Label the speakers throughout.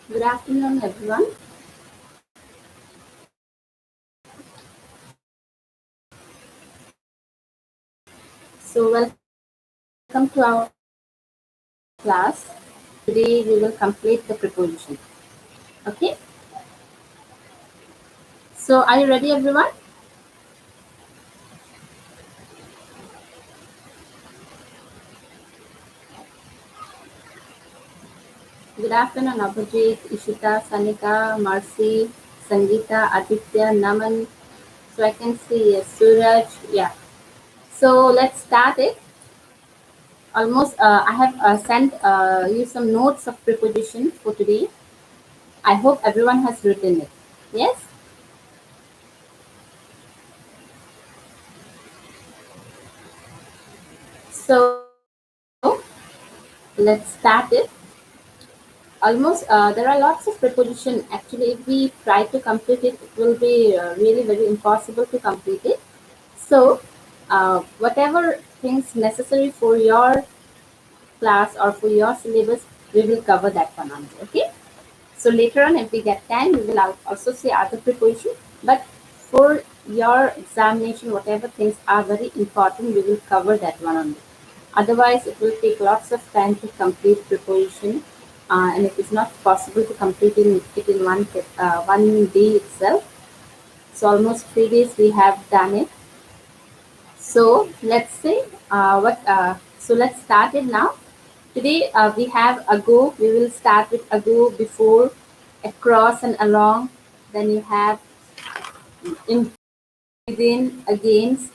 Speaker 1: Good afternoon, everyone. So, welcome to our class. Today, we will complete the preposition. Okay. So, are you ready, everyone? Good afternoon, Abhijit, Ishita, Sanika, Marcy, Sangeeta, Aditya, Naman. So, I can see yes, Suraj. Yeah. So, let's start it. Almost, I have sent you some notes of preposition for today. I hope everyone has written it. Yes. So, let's start it. Almost there are lots of preposition. Actually, if we try to complete it, it will be really very impossible to complete it. So whatever things necessary for your class or for your syllabus, we will cover that one only. Okay, so later on, if we get time, we will also say other preposition, but for your examination, whatever things are very important, we will cover that one only. Otherwise, it will take lots of time to complete preparation, and it is not possible to complete it in one day itself. So almost 3 days we have done it. So let's say what. So let's start it now. Today we have ago. We will start with ago, before, across, and along. Then you have in, within, against,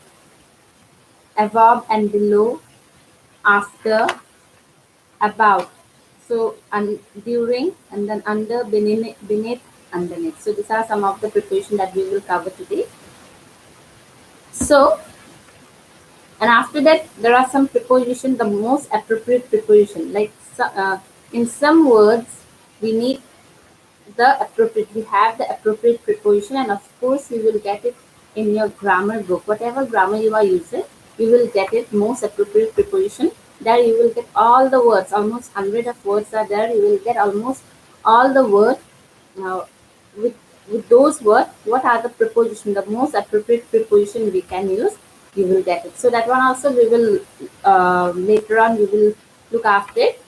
Speaker 1: above and below, after, about. So during, and then under, beneath, underneath. So these are some of the preparation that we will cover today. So, and after that, there are some preposition, the most appropriate preposition. Like in some words, we need we have the appropriate preposition, and of course, you will get it in your grammar book. Whatever grammar you are using, you will get it most appropriate preposition. There you will get all the words, almost 100 of words are there. You will get almost all the words. Now, with with those words, what are the preposition, the most appropriate preposition we can use, you will get it. So that one also we will later on we will look after it.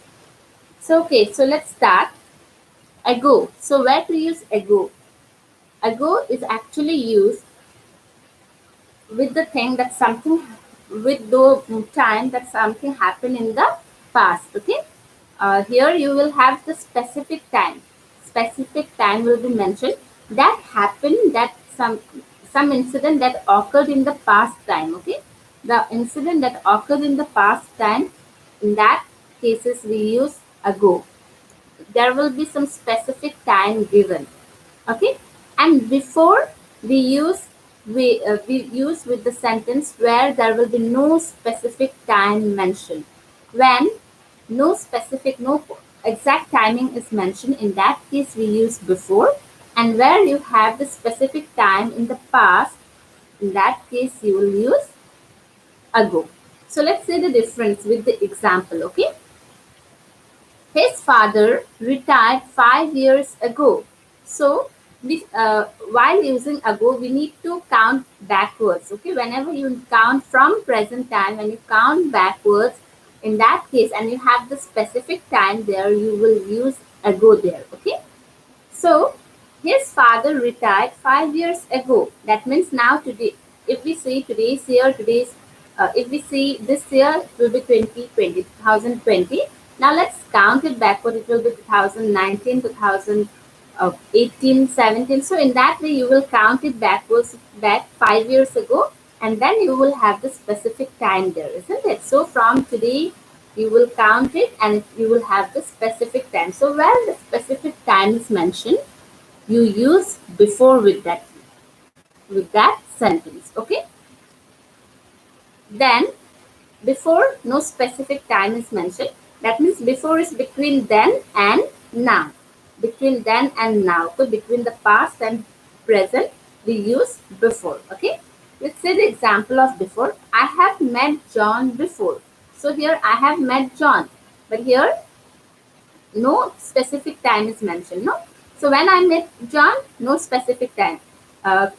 Speaker 1: So okay, so let's start. Ago. So where to use ago? Ago is actually used with the thing that something, with the time that something happened in the past. Okay. Here you will have the specific time. Specific time will be mentioned that happened, that some incident that occurred in the past time. Okay. The incident that occurred in the past time, in that cases we use ago. There will be some specific time given. Okay, and before we use we use with the sentence where there will be no specific time mentioned. When no specific, no exact timing is mentioned, in that case we use before. And where you have the specific time in the past, in that case you will use ago. So let's say the difference with the example. Okay, his father retired 5 years ago. So, while using ago, we need to count backwards. Okay, whenever you count from present time, when you count backwards, in that case, and you have the specific time there, you will use ago there. Okay, so his father retired 5 years ago. That means now today, if we see today's year, if we see this year, it will be 2020. Now let's count it backward. It will be 2019, 2018, 17. So in that way, you will count it backwards, back 5 years ago, and then you will have the specific time there, isn't it? So from today, you will count it and you will have the specific time. So where the specific time is mentioned, you use before with that sentence. Okay. Then before, no specific time is mentioned. That means before is between then and now. Between then and now. So between the past and present, we use before. Okay. Let's say the example of before. I have met John before. So here I have met John. But here no specific time is mentioned. No. So when I met John, no specific time.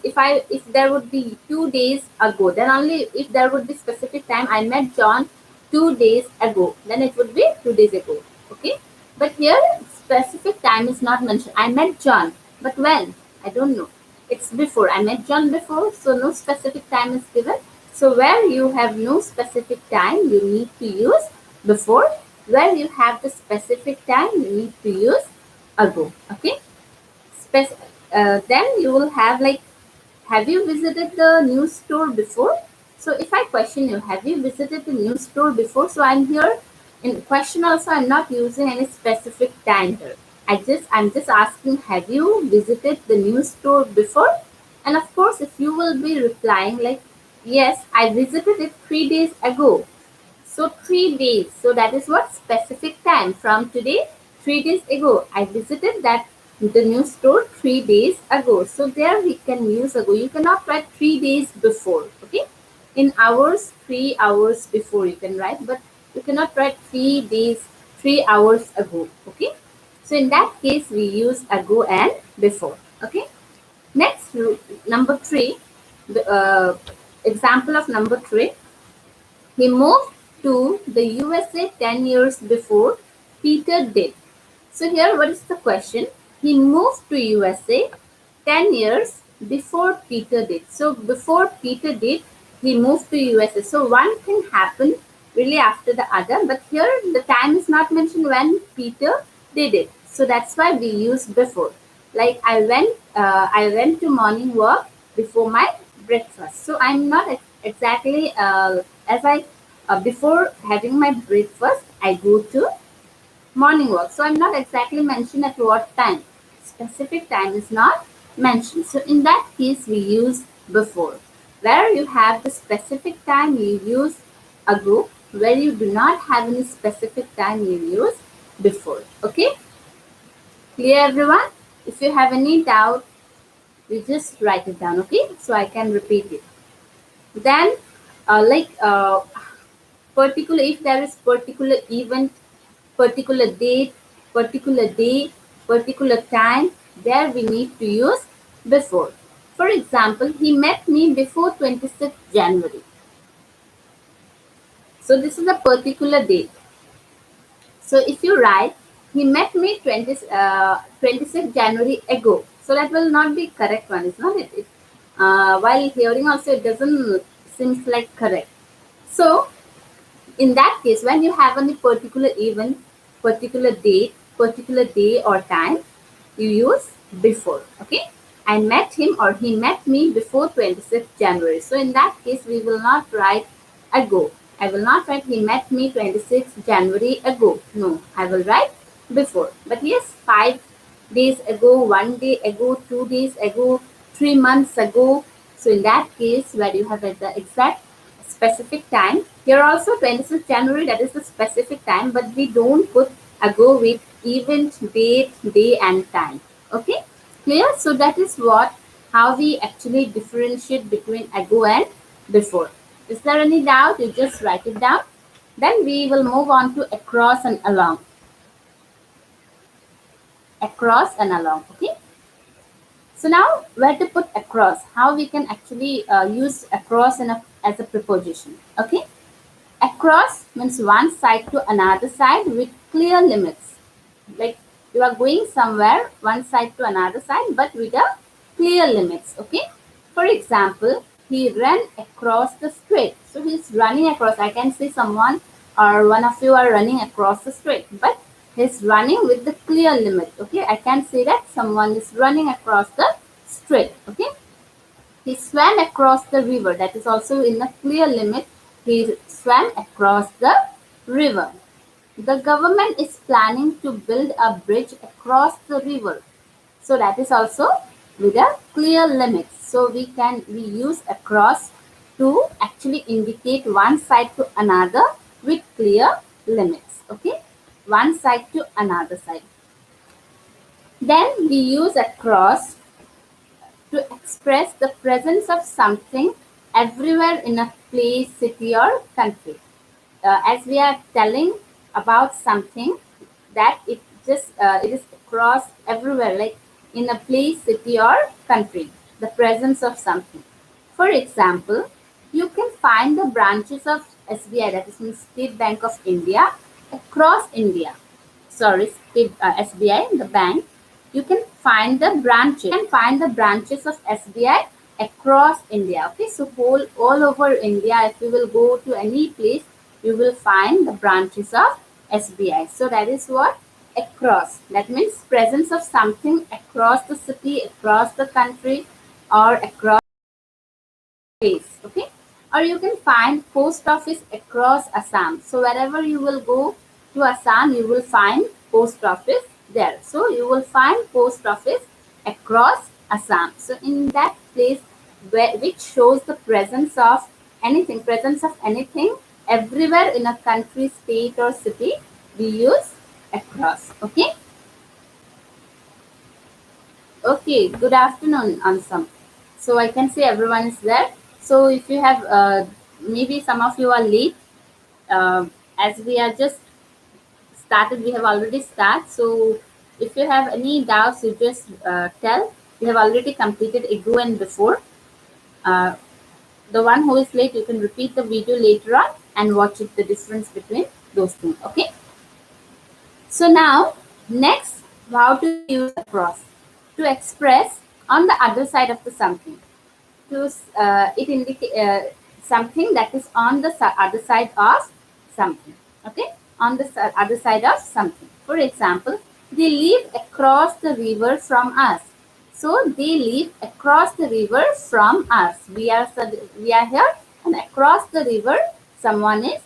Speaker 1: If there would be 2 days ago, then only if there would be specific time. I met John 2 days ago, then it would be 2 days ago. Okay. But here specific time is not mentioned. I met John, but when? I don't know. It's before. I met John before, so no specific time is given. So where you have no specific time, you need to use before. Where you have the specific time, you need to use ago. Okay. Then you will have like, have you visited the new store before? So if I question you, have you visited the new store before? So I'm here in question also, I'm not using any specific time here. I'm just asking, have you visited the new store before? And of course, if you will be replying like, yes, I visited it 3 days ago. So 3 days. So that is what specific time from today, 3 days ago. I visited the new store 3 days ago. So there we can use ago. You cannot write 3 days before. Okay. In hours, 3 hours before you can write, but you cannot write 3 days, 3 hours ago. Okay. So in that case, we use ago and before. Okay. Next, number 3. The example of number 3. He moved to the USA 10 years before Peter did. So here, what is the question? He moved to USA 10 years before Peter did. So before Peter did, he moved to USA. So one thing happened really after the other, but here the time is not mentioned when Peter did it. So that's why we use before. Like I went to morning walk before my breakfast. So I'm not exactly as I before having my breakfast, I go to morning walk. So I'm not exactly mentioned at what time. Specific time is not mentioned. So in that case, we use before. Where you have the specific time, you use ago. Where you do not have any specific time, you use before. Okay? Clear, everyone? If you have any doubt, you just write it down. Okay? So I can repeat it. Then, particular, if there is particular event, particular date, particular day, particular time, there we need to use before. For example, he met me before 26th January. So this is a particular date. So if you write, he met me 26th January ago. So that will not be correct one, is not it? While hearing also, it doesn't seems like correct. So in that case, when you have any particular event, particular date, particular day or time, you use before. Okay. I met him or he met me before 26th January. So in that case, we will not write ago. I will not write he met me 26th January ago. No, I will write before. But yes, 5 days ago, 1 day ago, 2 days ago, 3 months ago. So in that case, where you have the exact specific time, here also 26th January, that is the specific time, but we don't put ago with event, date, day and time. Okay, clear? So that is how we actually differentiate between ago and before. Is there any doubt? You just write it down. Then we will move on to across and along. Across and along. Okay. So now where to put across? How we can actually use across as a preposition. Okay. Across means one side to another side with clear limits. Like you are going somewhere one side to another side, but with a clear limits. Okay. For example, he ran across the street. So he's running across. I can see someone or one of you are running across the street, but he's running with the clear limit. Okay. I can say that someone is running across the street. Okay. He swam across the river. That is also in the clear limit. He swam across the river. The government is planning to build a bridge across the river. So that is also with a clear limit. So we use across to actually indicate one side to another with clear limits. Okay, one side to another side. Then we use across to express the presence of something everywhere in a place, city, or country. As we are telling about something that just it is across everywhere, like in a place, city, or country. The presence of something. For example, you can find the branches of SBI, that is means State Bank of India, across India. Sorry, SBI, the bank. You can find the branches. You can find the branches of SBI across India. Okay, so all over India, if you will go to any place, you will find the branches of SBI. So that is what across. That means presence of something across the city, across the country, or across place. Okay, or you can find post office across Assam. So wherever you will go to Assam, you will find post office there. So you will find post office across Assam. So in that place, which shows the presence of anything everywhere in a country, state, or city, we use across. Okay. Okay, good afternoon, Ansam. So I can see everyone is there. So if you have, maybe some of you are late, as we are just started, we have already started. So if you have any doubts, you just tell. We have already completed ago and before. Uh, the one who is late, you can repeat the video later on and watch it, the difference between those two. Okay. So now, next, how to use across to express on the other side of the something. To it indicate something that is on the other side of something. Okay, on the other side of something. For example, they live across the river from us. So they live across the river from us. We are here, and across the river, someone is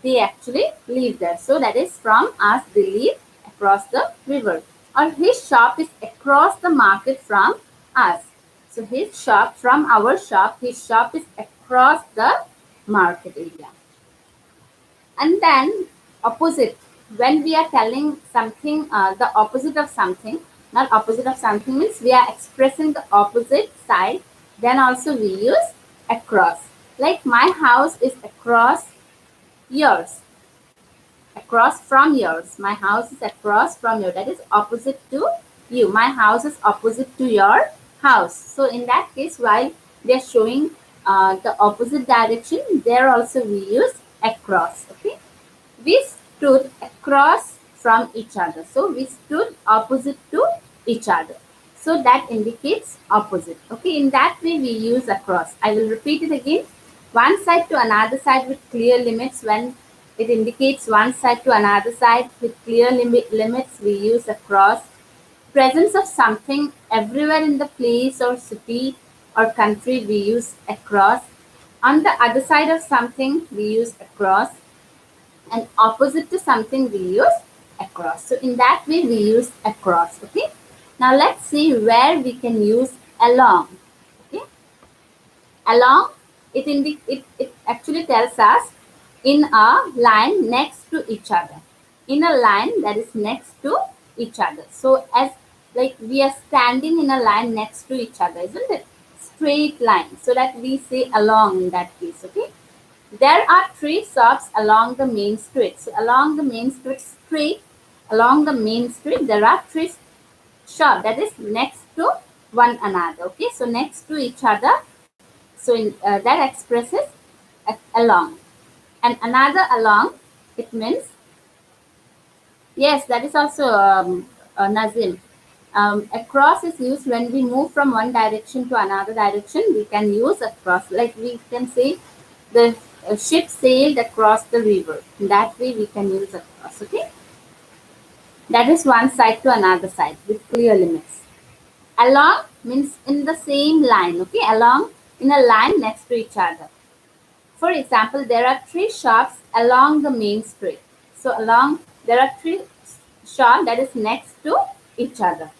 Speaker 1: they actually live there. So that is from us. They live across the river. Or his shop is across the market from us. So his shop, from our shop, his shop is across the market area. And then opposite, when we are telling something, the opposite of something, not opposite of something means we are expressing the opposite side, then also we use across. Like my house is across yours, across from yours. My house is across from yours. That is opposite to you. My house is opposite to your house. So in that case, while they're showing the opposite direction, there also we use across. Okay, we stood across from each other. So we stood opposite to each other. So that indicates opposite. Okay, in that way we use across. I will repeat it again. One side to another side with clear limits. When it indicates one side to another side with clear limits, we use across. Presence of something everywhere in the place or city or country, we use across. On the other side of something, we use across. And opposite to something, we use across. So in that way, we use across. Okay. Now let's see where we can use along. Okay. Along, it actually tells us in a line next to each other. In a line that is next to each other. So as like we are standing in a line next to each other, isn't it? Straight line. So that we say along in that case. Okay. There are three shops along the main street. So along the main street, along the main street, there are three shops that is next to one another. Okay, so next to each other. So that expresses along. And another along, it means, yes, that is also Nazim. Across is used when we move from one direction to another direction. We can use across. Like we can say the ship sailed across the river. In that way we can use across. Okay. That is one side to another side with clear limits. Along means in the same line. Okay. Along in a line next to each other. For example, there are three shops along the main street. So along, there are three shops that is next to each other.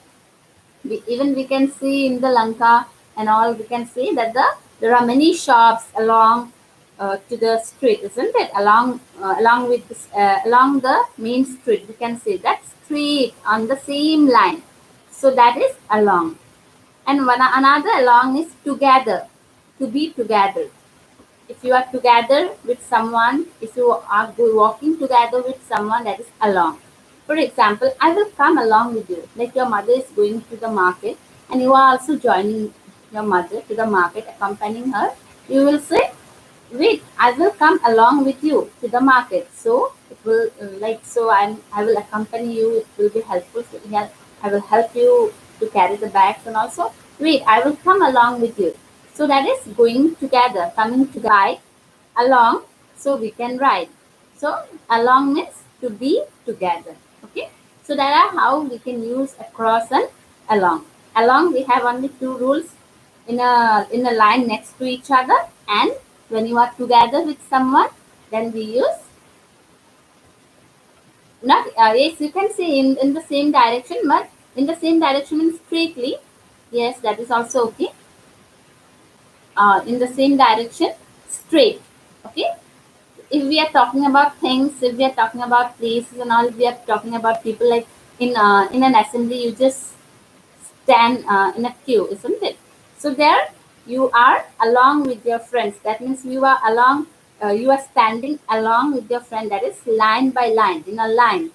Speaker 1: We can see in the Lanka and all, we can see that there are many shops along to the street, isn't it? Along the main street, we can see that street on the same line. So that is along. And another along is together, to be together. If you are together with someone, if you are walking together with someone, that is along. For example, I will come along with you. Like your mother is going to the market and you are also joining your mother to the market, accompanying her. You will say, wait, I will come along with you to the market. So it will I will accompany you. It will be helpful. Yeah, I will help you to carry the bags and also wait, I will come along with you. So that is going together, coming to guide along so we can ride. So along means to be together. Okay. So that are how we can use across and along. Along we have only two rules in a line next to each other, and when you are together with someone then we use not yes, you can say in the same direction, but in the same direction means straightly. Yes, that is also okay. In the same direction, straight. Okay. If we are talking about things, if we are talking about places and all, if we are talking about people, like in an assembly, you just stand in a queue, isn't it? So there you are along with your friends. That means you are along. You are standing along with your friend. That is line by line, in a line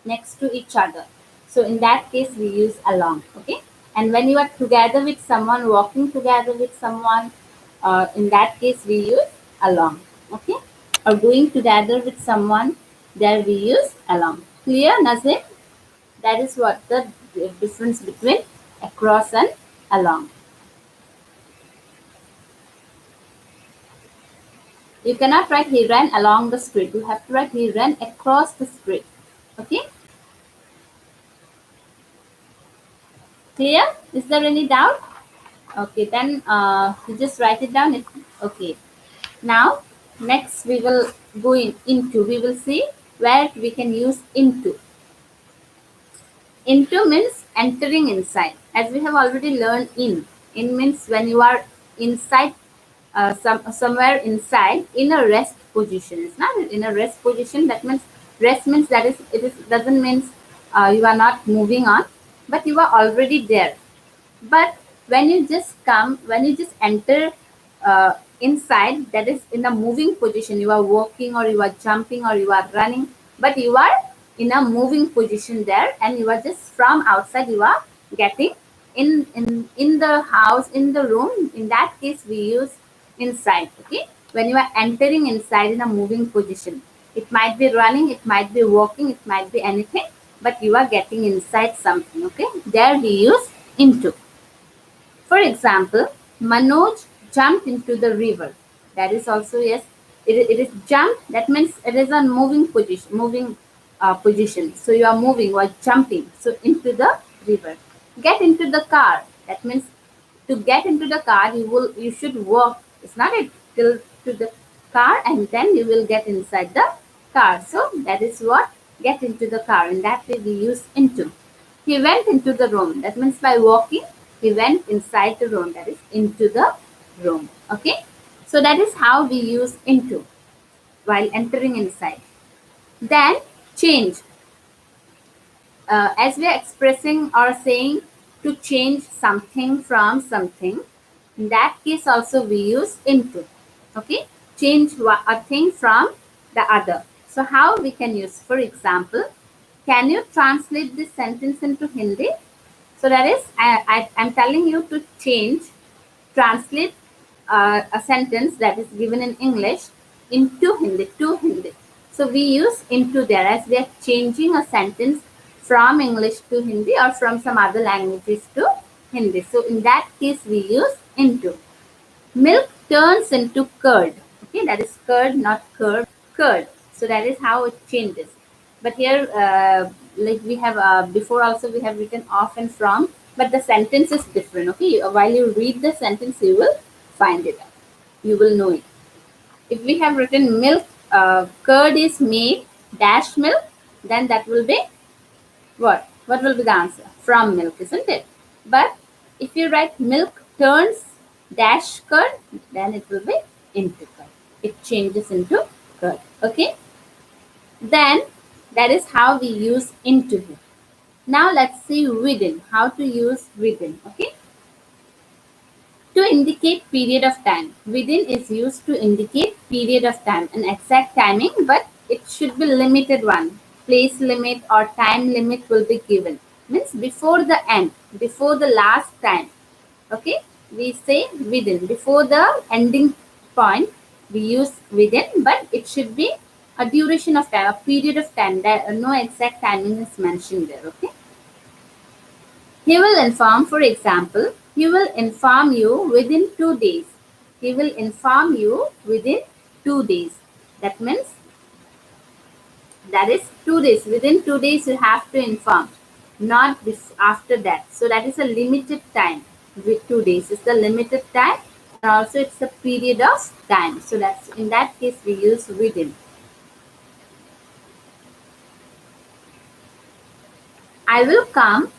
Speaker 1: next to each other. So in that case, we use along. Okay. And when you are together with someone, walking together with someone, in that case, we use along. Okay. Or going together with someone, there we use along. Clear, Nazim? That is what the difference between across and along. You cannot write he ran along the street. You have to write he ran across the street. Okay? Clear? Is there any doubt? Okay, then you just write it down. Okay. Now, next we will go into. We will see where we can use into. Into means entering inside. As we have already learned in. In means when you are inside, somewhere inside in a rest position. It's not in a rest position. That means rest means that is it is doesn't means you are not moving on, but you are already there. But when you just enter inside, that is in a moving position. You are walking or you are jumping or you are running, but you are in a moving position there, and you are just from outside. You are getting in the house, in the room. In that case, we use inside. Okay, when you are entering inside in a moving position, it might be running, it might be walking, it might be anything, but you are getting inside something. Okay, there we use into. For example, Manoj jumped into the river. That is also yes. It is jump. That means it is a moving position. Position. So you are moving or jumping. So into the river. Get into the car. That means to get into the car, you should walk. It's not it till to the car, and then you will get inside the car. So that is what get into the car. In that way we use into. He went into the room. That means by walking, he went inside the room. That is into the room. Okay. So that is how we use into while entering inside. Then change. As we are expressing or saying to change something from something, in that case also we use into. Okay. Change a thing from the other. So how we can use, for example, can you translate this sentence into Hindi? So that is, I'm telling you to translate a sentence that is given in English into Hindi, to Hindi. So we use into there as we are changing a sentence from English to Hindi or from some other languages to Hindi. So in that case, we use into. Milk turns into curd. Okay, that is curd, not curd. Curd. So that is how it changes. But here, like we have before also we have written off and from, but the sentence is different. Okay, while you read the sentence, you will find it out. You will know it. If we have written milk, curd is made dash milk, then that will be what? What will be the answer? From milk, isn't it? But if you write milk turns dash curd, then it will be into curd. It changes into curd. Okay. Then that is how we use into here. Now let's see within. How to use within. Okay. To indicate period of time. Within is used to indicate period of time, an exact timing, but it should be limited one. place limit or time limit will be given. Means before the end, before the last time. Okay, we say within. Before the ending point, we use within, but it should be a duration of time, a period of time. That no exact timing is mentioned there. Okay. He will inform, for example, he will inform you within 2 days. He will inform you within 2 days. That means that is 2 days. Within 2 days, you have to inform, not after that. So that is a limited time. With 2 days is the limited time, and also it's a period of time. So that's in that case we use within. I will come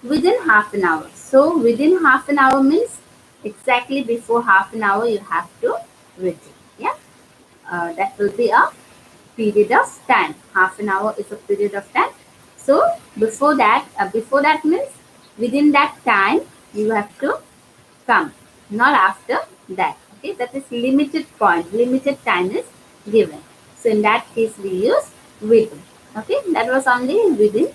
Speaker 1: within half an hour. So within half an hour means exactly before half an hour you have to reach. Yeah, that will be a period of time. Half an hour is a period of time. So before that means within that time you have to come, not after that. Okay, that is limited point. Limited time is given. So in that case we use within. Okay, that was only within.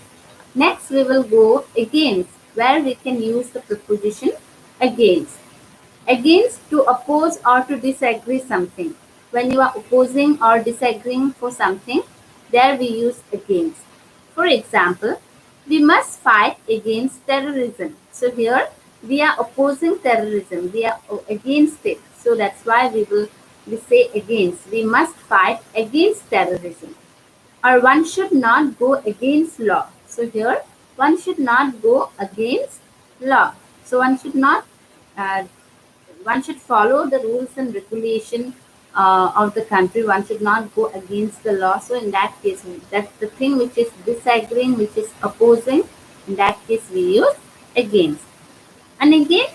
Speaker 1: Next we will go against, where we can use the preposition against. Against, to oppose or to disagree something. When you are opposing or disagreeing for something, there we use against. For example, we must fight against terrorism. So here we are opposing terrorism. We are against it. So that's why we say against. We must fight against terrorism. Or one should not go against law. So here one should not go against law. So uh, one should follow the rules and regulation of the country. One should not go against the law. So in that case, that's the thing which is disagreeing, which is opposing. In that case, we use against. And again,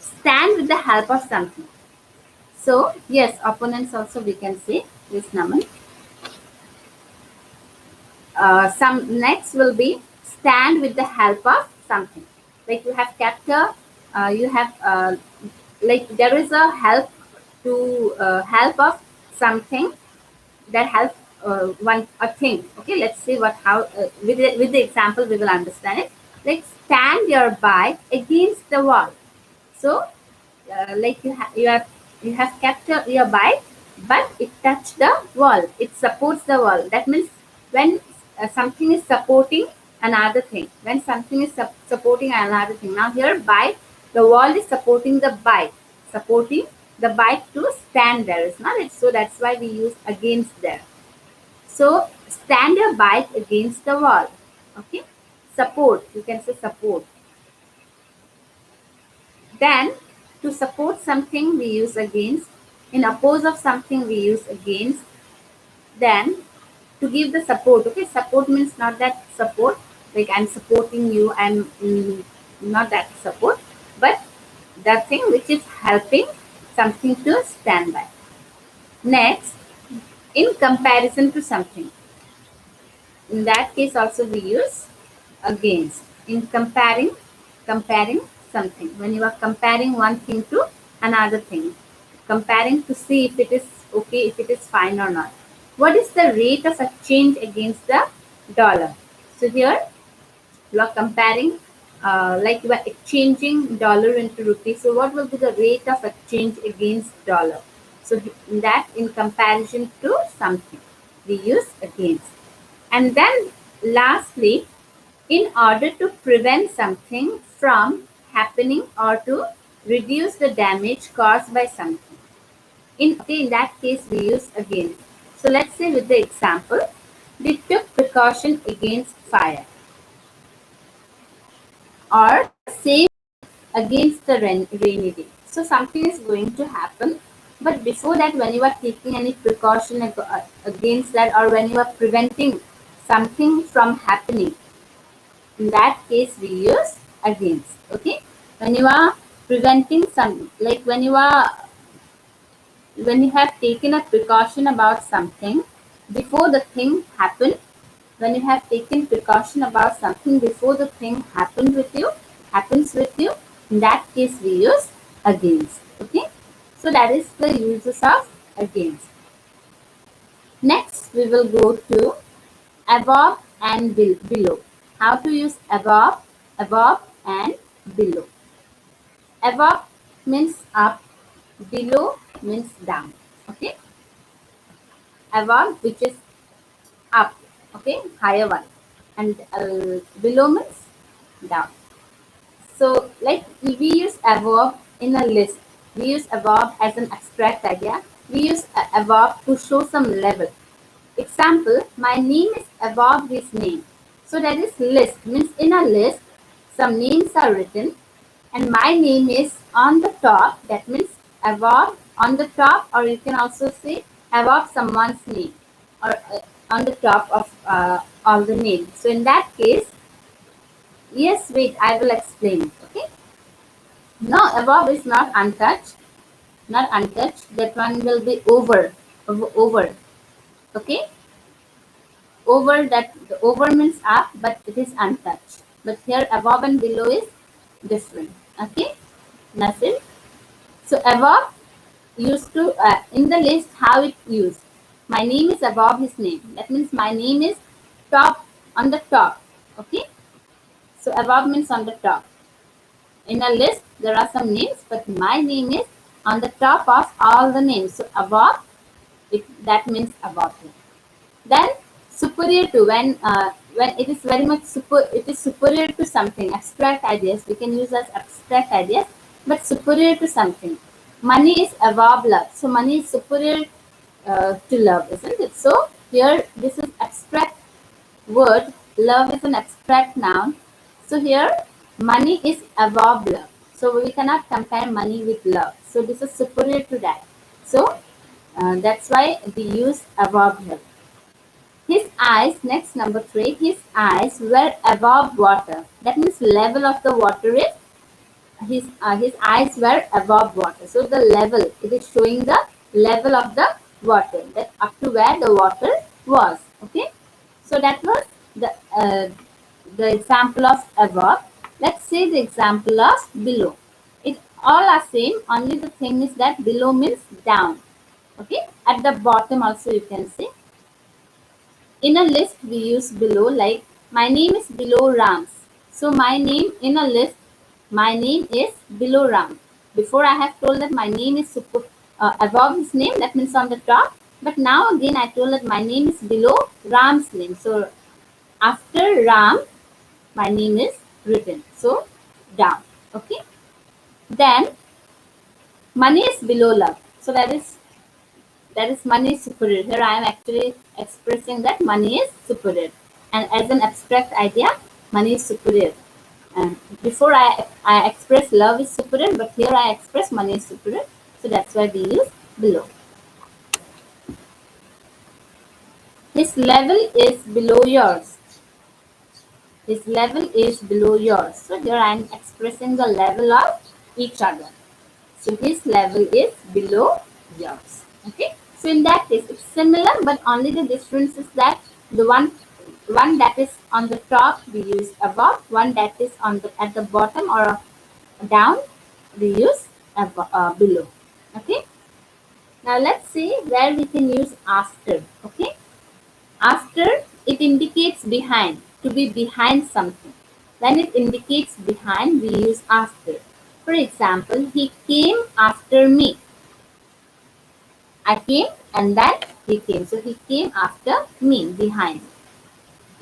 Speaker 1: stand with the help of something. So yes, opponents also we can say this number. Some next will be stand with the help of something. Like you have kept a, you have like there is a help to help of something that helps one a thing. Okay, let's see what how with the example we will understand it. Like stand your bike against the wall. So like you have kept your bike, but it touched the wall. It supports the wall. That means when something is supporting another thing. When something is supporting another thing. Now here bike, the wall is supporting the bike, supporting the bike to stand there. Is not it? So that's why we use against there. So stand your bike against the wall. Okay. Support. You can say support. Then, to support something, we use against. In oppose of something, we use against. Then, to give the support. Okay, support means not that support, like I'm supporting you, I'm not that support, but the thing which is helping something to stand by. Next, in comparison to something. In that case, also we use against. In comparing something. When you are comparing one thing to another thing, comparing to see if it is okay, if it is fine or not. What is the rate of exchange against the dollar? So here you are comparing, like you are exchanging dollar into rupee. So what will be the rate of exchange against dollar? So in that, in comparison to something, we use against. And then lastly, in order to prevent something from happening or to reduce the damage caused by something. In that case, we use against. So let's say with the example, we took precaution against fire or save against the rainy day. So something is going to happen, but before that, when you are taking any precaution against that, or when you are preventing something from happening, in that case we use against. Okay, when you are preventing some, like when you have taken a precaution about something before the thing happened, when you have taken precaution about something before the thing happens with you, in that case we use against. Okay, so that is the uses of against. Next we will go to above and below. How to use above, and below. Above means up, below means down. Okay, above, which is up, okay, higher one, and below means down. So like we use above in a list. We use above as an abstract idea. We use above to show some level. Example, my name is above his name. So that is list, means in a list some names are written and my name is on the top. That means above, on the top, or you can also say above someone's name, or on the top of all the names. So in that case, yes, wait, I will explain it. Okay. No, above is not untouched. Not untouched. That one will be over. Over. Okay. Over, that the over means up, but it is untouched. But here above and below is different. Okay. Nothing. So above used to in the list, how it used. My name is above his name. That means my name is top, on the top. Okay. So above means on the top. In a list, there are some names, but my name is on the top of all the names. So above, that means above. Then superior to, when it is very much it is superior to something. Abstract ideas we can use as abstract ideas, but superior to something. Money is above love. So money is superior to love, isn't it? So here this is abstract word. Love is an abstract noun. So here money is above love. So we cannot compare money with love. So this is superior to that. So that's why we use above here. His eyes, next number 3, his eyes were above water. That means level of the water is, his eyes were above water. So the level, it is showing the level of the water, that up to where the water was. Okay. So that was the example of above. Let's say the example of below. It all are same, only the thing is that below means down. Okay. At the bottom also you can say. In a list we use below, like my name is below Rams. So my name in a list, my name is below Ram. Before I have told that my name is above his name, that means on the top. But now again I told that my name is below Ram's name. So after Ram, my name is written. So down. Okay. Then money is below love. So that is money is superior. Here I am actually expressing that money is superior. And as an abstract idea, money is superior. And before I express love is superior, but here I express money is superior. So that's why we use below. His level is below yours. His level is below yours. So here I am expressing the level of each other. So his level is below yours. Okay. So in that case, it's similar, but only the difference is that the one that is on the top we use above, one that is at the bottom or down we use below. Okay. Now let's see where we can use after. Okay. After, it indicates behind, to be behind something. When it indicates behind, we use after. For example, he came after me. I came and then he came. So he came after me, behind.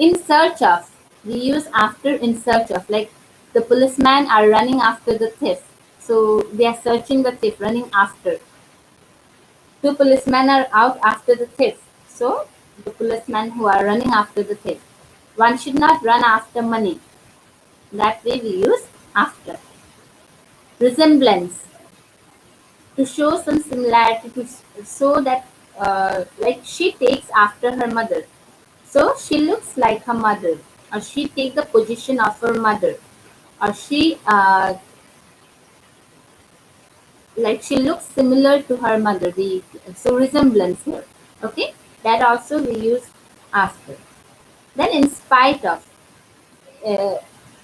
Speaker 1: In search of, we use after in search of. Like the policemen are running after the thief. So they are searching the thief, running after. 2 policemen are out after the thief. So the policemen who are running after the thief. One should not run after money. That way we use after. Resemblance, to show some similarity, to show that like she takes after her mother. So she looks like her mother, or she takes the position of her mother, or she like she looks similar to her mother. So resemblance here. Okay, that also we use after. Then in spite of.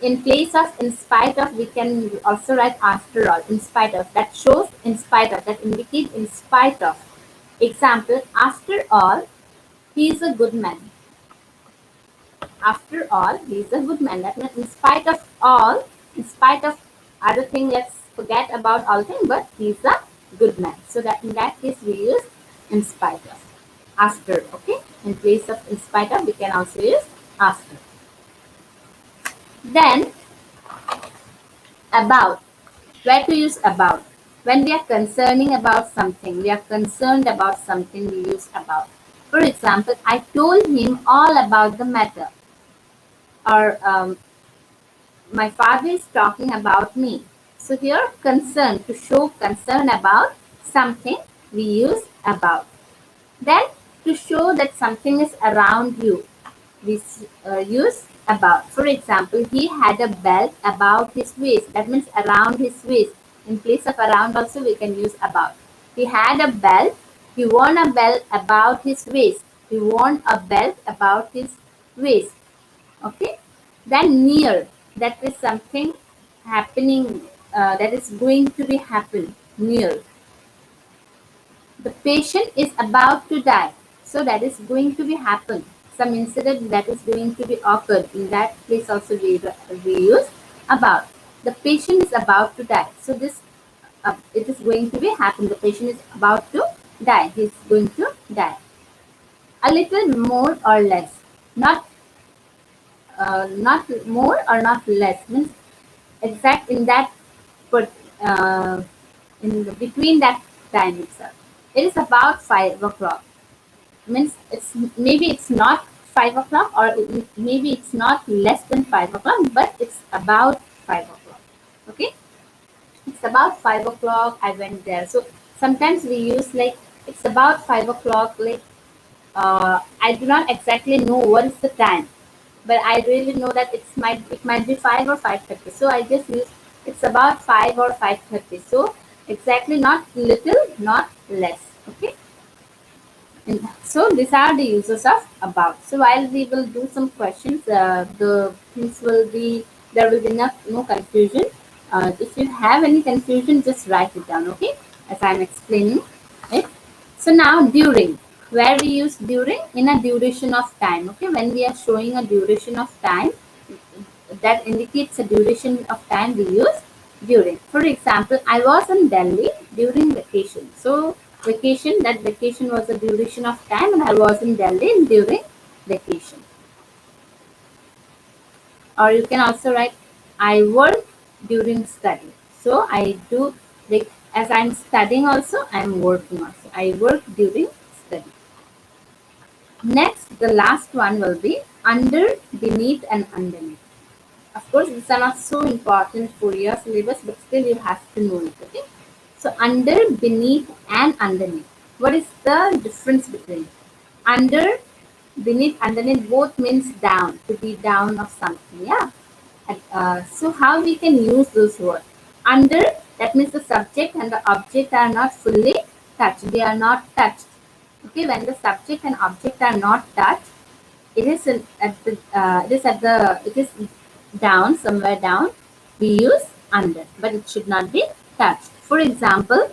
Speaker 1: In place of in spite of, we can also write after all. In spite of, that shows in spite of, that indicates in spite of. Example, after all, he is a good man. After all, he is a good man. That means in spite of all, in spite of other thing, let's forget about all things, but he is a good man. So that in that case we use in spite of. After, okay? In place of in spite of, we can also use after. Then about. Where to use about? When we are concerning about something, we are concerned about something, we use about. For example, I told him all about the matter. Or my father is talking about me. So here concern, to show concern about something, we use about. Then to show that something is around you, we use about. For example, he had a belt about his waist. That means around his waist. In place of around also we can use about. He had a belt. He worn a belt about his waist. He worn a belt about his waist. Okay. Then near. That is something happening. That is going to be happen. Near. The patient is about to die. So that is going to be happen. Some incident that is going to be occurred. In that place also we use about. The patient is about to die. So this it is going to be happen. The patient is about to die. He is going to die. A little more or less. Not more or not less. Means exact in that but between that time itself. It is about 5 o'clock. Means maybe it's not 5 o'clock, or maybe it's not less than 5 o'clock, but it's about 5 o'clock. Okay, it's about 5 o'clock. I went there. So sometimes we use like it's about 5 o'clock. Like I do not exactly know what is the time, but I really know that it might be 5 or 5:30. So I just use it's about 5 or 5:30. So exactly not little, not less. Okay. And so these are the uses of about. So while we will do some questions, the things will be there will be no confusion. If you have any confusion, just write it down. Okay, as I am explaining it. So now during, where we use during in a duration of time. Okay, when we are showing a duration of time, that indicates a duration of time, we use during. For example, I was in Delhi during vacation. So vacation, that vacation was a duration of time, and I was in Delhi during vacation. Or you can also write I work during study. So I do, like, as I'm studying also, I'm working also. I work during study. Next, the last one will be under, beneath, and underneath. Of course, these are not so important for your syllabus, but still you have to know it. Okay. So under, beneath, and underneath. What is the difference between under, beneath, underneath? Both means down, to be down of something. Yeah. And, so how we can use those words? Under, that means the subject and the object are not fully touched. They are not touched. Okay. When the subject and object are not touched, it is it is down, somewhere down, we use under, but it should not be touched. For example,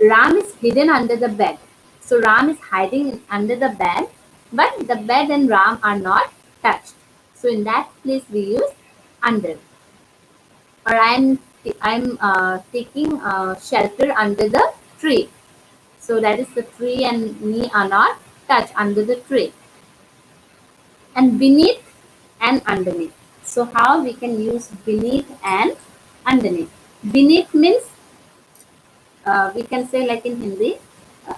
Speaker 1: Ram is hidden under the bed. So Ram is hiding under the bed, but the bed and Ram are not touched. So in that place we use under. Or I'm taking shelter under the tree. So that is the tree and me are not touched under the tree. And beneath and underneath. So how we can use beneath and underneath? Beneath means we can say like in Hindi,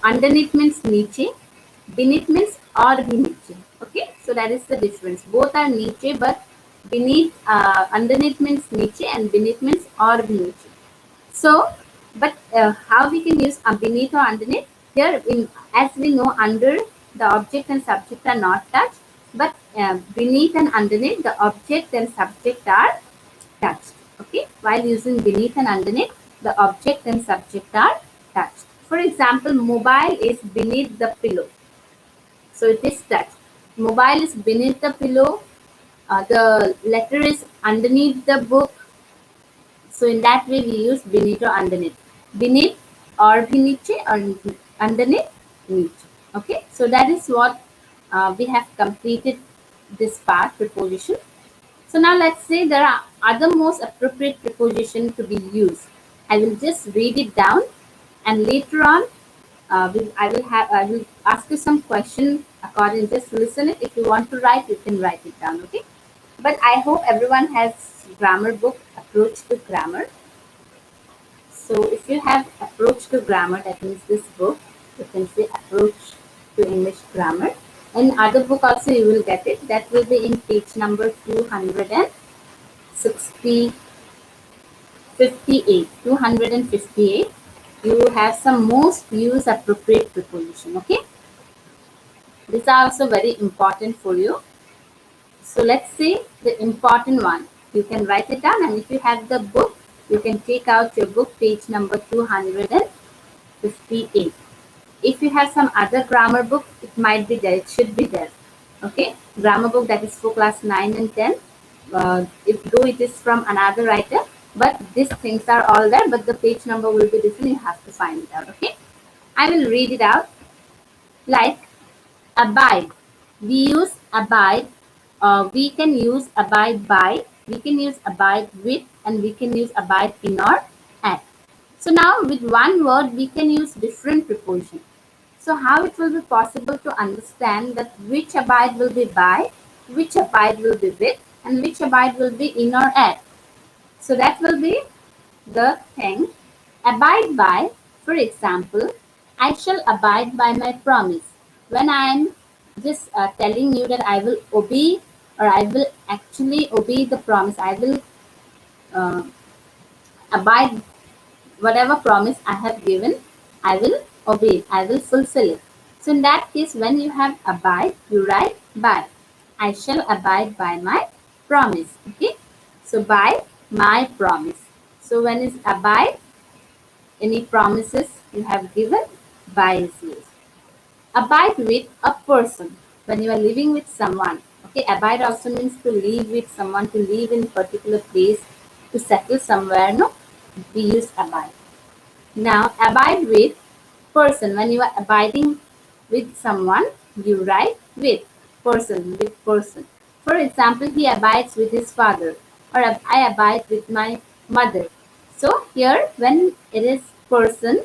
Speaker 1: underneath means niche, beneath means or bhi niche. Okay, so that is the difference. Both are niche, but beneath, underneath means niche and beneath means or bhi niche. So, but how we can use beneath or underneath? Here, as we know, under the object and subject are not touched, but beneath and underneath the object and subject are touched. Okay, while using beneath and underneath, the object and subject are touched. For example, mobile is beneath the pillow, so it is touched. Mobile is beneath the pillow. The letter is underneath the book. So in that way, we use beneath or underneath. Beneath or niche, or underneath niche. Okay, so that is what we have completed this part, preposition. So now let's say there are other most appropriate preposition to be used. I will just read it down, and later on I will ask you some question according. Just listen it. If you want to write, you can write it down. Okay. But I hope everyone has grammar book, Approach to Grammar. So if you have Approach to Grammar, that means this book, you can say Approach to English Grammar. In other book also you will get it. That will be in page number 260, 58, 258. You have some most use appropriate preposition. Okay. These are also very important for you. So let's see the important one. You can write it down, and if you have the book, you can take out your book, page number 258. If you have some other grammar book, it might be there. It should be there. Okay, grammar book that is for class 9 and 10. Though it is from another writer, but these things are all there. But the page number will be different. You have to find it out. Okay, I will read it out. Like abide. We use abide. We can use abide by, we can use abide with, and we can use abide in or at. So now with one word we can use different preposition. So how it will be possible to understand that which abide will be by, which abide will be with, and which abide will be in or at. So that will be the thing. Abide by, for example, I shall abide by my promise. When I am just telling you that I will obey, or I will actually obey the promise, I will uh, abide whatever promise I have given, I will obey it, I will fulfill it. So in that case, when you have abide, you write by. I shall abide by my promise. Okay. So by my promise. So when is abide, any promises you have given, by is used. Abide with a person. When you are living with someone. Okay, abide also means to live with someone, to live in a particular place, to settle somewhere. No, we use abide. Now, abide with person. When you are abiding with someone, you write with person, with person. For example, he abides with his father, or I abide with my mother. So here, when it is person,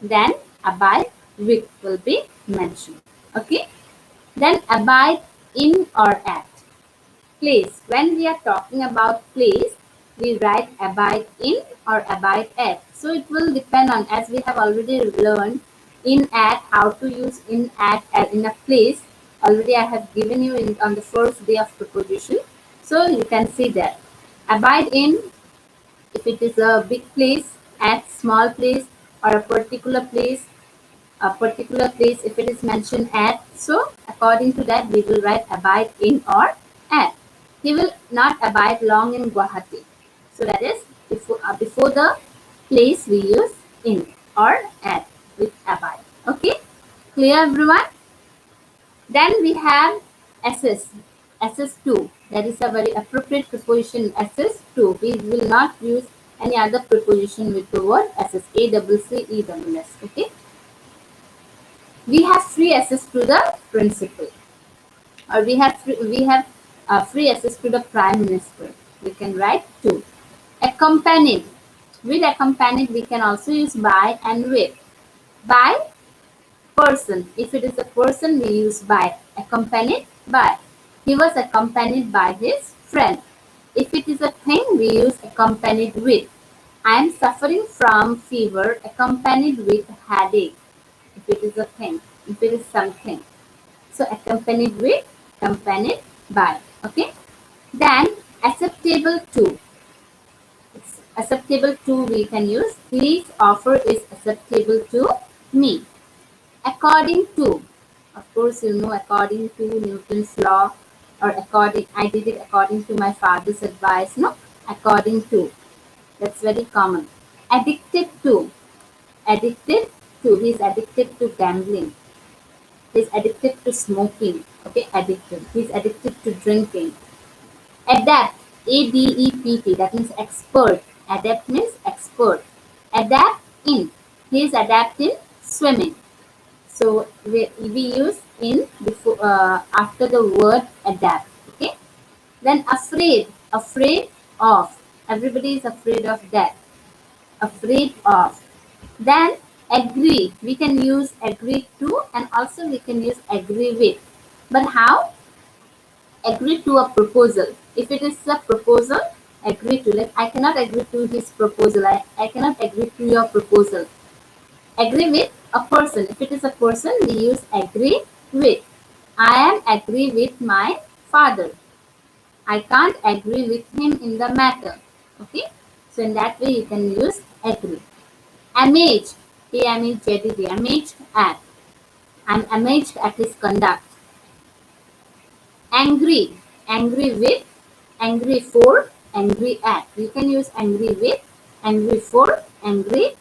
Speaker 1: then abide with will be mentioned. Okay. Then abide in or at. Place. When we are talking about place, we write abide in or abide at. So it will depend on, as we have already learned in at, how to use in at in a place. Already I have given you on the first day of preposition. So you can see that. Abide in, if it is a big place, at small place, or a particular place if it is mentioned at. So according to that, we will write abide in or at. He will not abide long in Guwahati. So that is before the place we use in or at with abide. Okay, clear everyone? Then we have assess. SS2. That is a very appropriate preposition. SS2. We will not use any other preposition with the word SS. ACCESS. Okay. We have free access to the principal, or we have free access to the prime minister. We can write to. Accompanied. With accompanied, we can also use by and with. By person. If it is a person, we use by. Accompanied by. He was accompanied by his friend. If it is a thing, we use accompanied with. I am suffering from fever accompanied with headache. If it is a thing, if it is something. So accompanied with, accompanied by. Okay. Then acceptable to. It's acceptable to we can use. His offer is acceptable to me. According to. Of course, you know according to Newton's law, or according, I did it according to my father's advice. No, according to. That's very common. Addicted to. Addicted to. He is addicted to gambling. He is addicted to smoking. Okay, addicted. He is addicted to drinking. Adapt. ADEPT. That means expert. Adapt means expert. Adapt in. He is adept in swimming. So we use in before after the word adapt. Okay. Then afraid, afraid of. Everybody is afraid of that. Afraid of. Then agree. We can use agree to, and also we can use agree with. But how? Agree to a proposal. If it is a proposal, agree to. Like I cannot agree to his proposal. I cannot agree to your proposal. Agree with a person. If it is a person, we use agree with. I am agree with my father. I can't agree with him in the matter. Okay. So in that way you can use agree. Amazed. A-M-A-Z-E-D. Amazed at. I'm amazed at his conduct. Angry. Angry with. Angry for. Angry at. You can use angry with, angry for, angry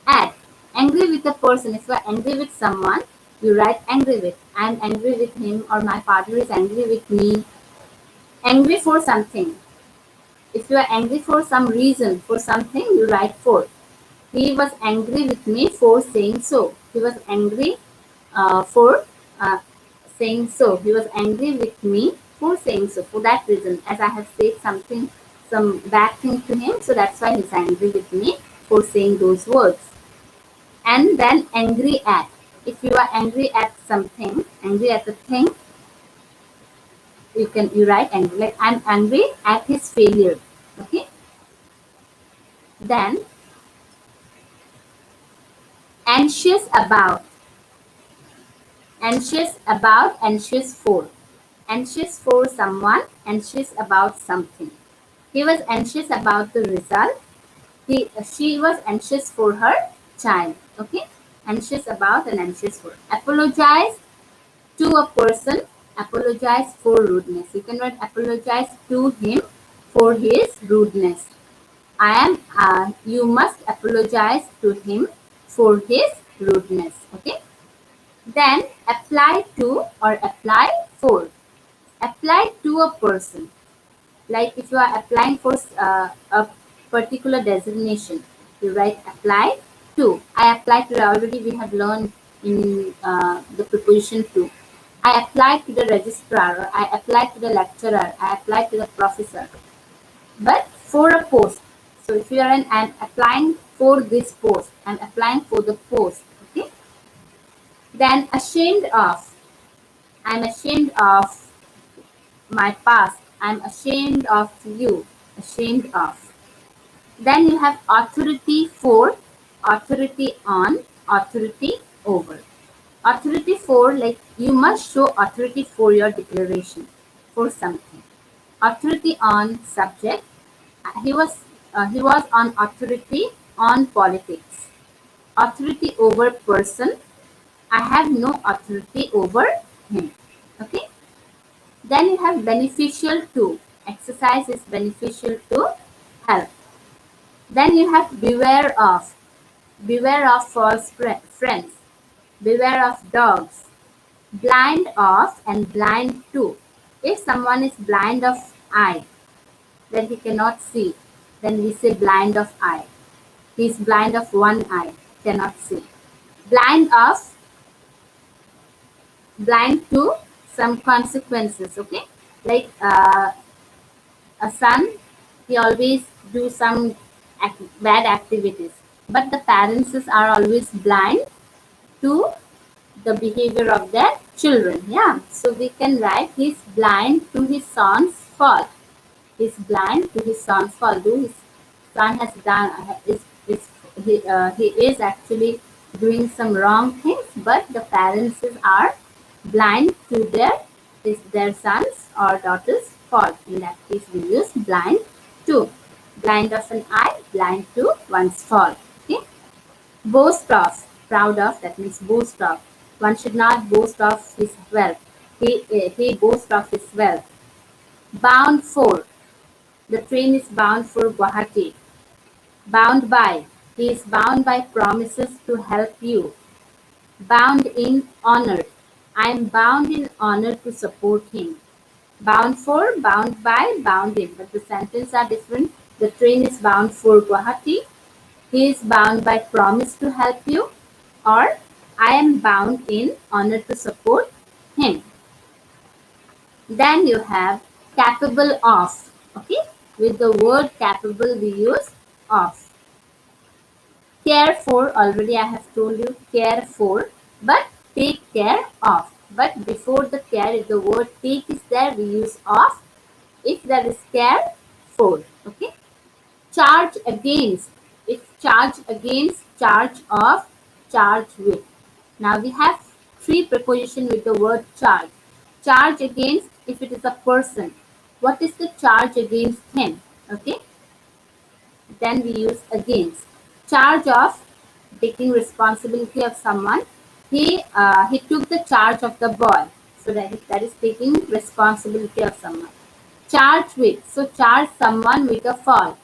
Speaker 1: at. Angry with a person. If you are angry with someone, you write angry with. I'm angry with him, or my father is angry with me. Angry for something. If you are angry for some reason, for something, you write for. He was angry with me for saying so. He was angry for saying so. He was angry with me for saying so. For that reason, as I have said something, some bad thing to him, so that's why he's angry with me for saying those words. And then angry at. If you are angry at something, angry at a thing, you write angry. Like I'm angry at his failure. Okay. Then anxious about. Anxious about, anxious for. Anxious for someone, anxious about something. He was anxious about the result. She was anxious for her child. Okay. Anxious about and anxious for. Apologize to a person, apologize for rudeness. You can write apologize to him for his rudeness. You must apologize to him for his rudeness. Okay. Then apply to or apply for. Apply to a person. Like if you are applying for a particular designation, you write apply to. I apply to. Already we have learned in the preposition to. I apply to the registrar, or I apply to the lecturer, I apply to the professor. But for a post. So if you are I'm applying for this post, I'm applying for the post. Okay. Then ashamed of. I'm ashamed of my past. I'm ashamed of you. Ashamed of. Then you have authority for, authority on, authority over. Authority for, like you must show authority for your declaration for something. Authority on subject. He was on authority on politics. Authority over person. I have no authority over him. Okay. Then you have beneficial to. Exercise is beneficial to health. Then you have beware of. Beware of false friends. Beware of dogs. Blind of and blind to. If someone is blind of eye, then he cannot see, then we say blind of eye. He is blind of one eye, cannot see. Blind of, blind to some consequences. Okay. Like a son, he always do some bad activities, but the parents are always blind to the behavior of their children. Yeah. So we can write he's blind to his son's fault. He's blind to his son's fault. Though his son has done he is actually doing some wrong things, but the parents are blind to their sons or daughters' fault. In that case, we use blind to. Blind of an eye, blind to one's fault. Okay. Boast of, proud of. That means boast of. One should not boast of his wealth. He boasts of his wealth. Bound for. The train is bound for Guwahati. Bound by. He is bound by promises to help you. Bound in honor. I am bound in honor to support him. Bound for, bound by, bound in. But the sentences are different. The train is bound for Guwahati. He is bound by promise to help you. Or I am bound in honor to support him. Then you have capable of. Okay, with the word capable we use of. Care for, already I have told you, care for, but take care of. But before the care, if the word take is there, we use of. If there is care for. Okay. Charge against. If charge against, charge of, charge with. Now we have three preposition with the word charge. Charge against, if it is a person. What is the charge against him? Okay. Then we use against. Charge of, taking responsibility of someone. He took the charge of the boy. So that is taking responsibility of someone. Charge with. So charge someone with a fault.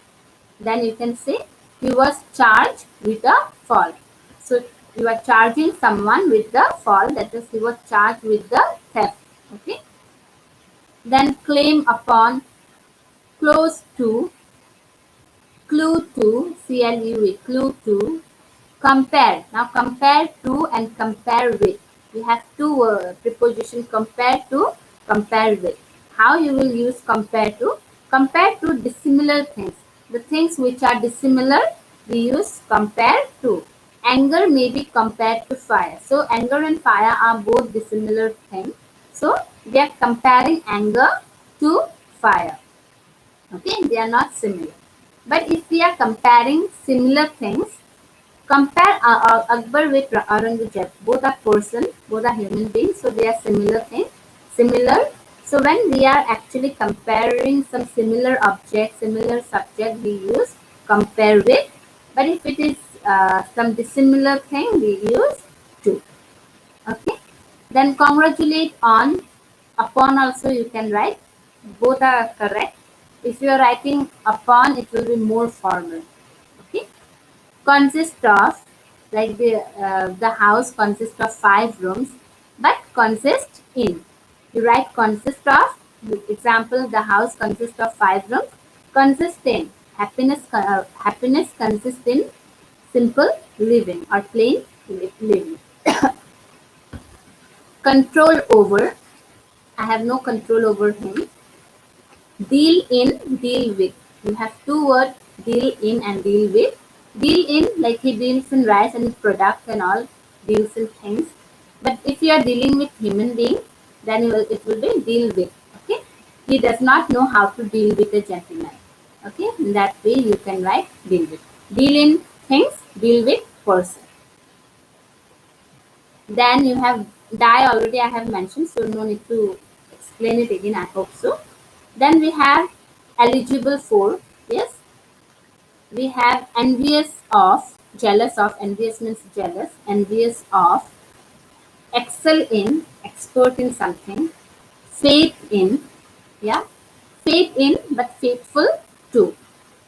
Speaker 1: Then you can say he was charged with a fault. So you are charging someone with the fault, that is he was charged with the theft. Okay. Then claim upon, close to, clue to, CLUE, clue to, compare. Now compare to and compare with. We have two preposition, compare to, compare with. How you will use compare to? Compare to dissimilar things. The things which are dissimilar, we use compare to. Anger may be compared to fire. So anger and fire are both dissimilar things. So we are comparing anger to fire. Okay, they are not similar. But if we are comparing similar things, compare Akbar with Aurangzeb. Both are person, both are human beings, so they are similar things. Similar. So when we are actually comparing some similar object, similar subject, we use compare with. But if it is some dissimilar thing, we use to. Okay. Then congratulate on, upon also you can write. Both are correct. If you are writing upon, it will be more formal. Okay. Consist of, like the house consists of 5 rooms, but consist in. You write consist of. Example, the house consists of 5 rooms. Consist in. Happiness consists in simple living or plain living. Control over. I have no control over him. Deal in, deal with. You have two words, deal in and deal with. Deal in, like he deals in rice and products and all, deals in things. But if you are dealing with human being, then it will be deal with. Okay. He does not know how to deal with a gentleman. Okay. In that way you can write deal with. Deal in things, deal with person. Then you have die, already I have mentioned, so no need to explain it again, I hope so. Then we have eligible for, yes. We have envious of, jealous of, envious means jealous, envious of, excel in, expert in something, faith in, yeah, faith in but faithful to.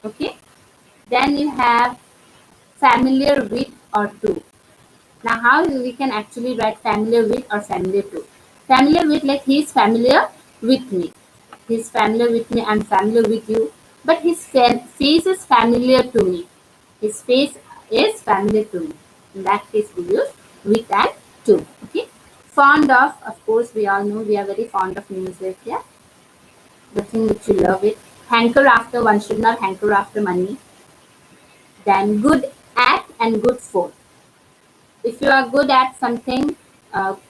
Speaker 1: Okay. Then you have familiar with or to. Now, how we can actually write familiar with or familiar to? Familiar with, like he is familiar with me. He is familiar with me. I'm familiar with you. But his face is familiar to me. His face is familiar to me. In that case, we use with and to. Okay. Fond of course, we all know we are very fond of music. Yeah. The thing which you love it. Hanker after, one should not hanker after money. Then good at and good for. If you are good at something,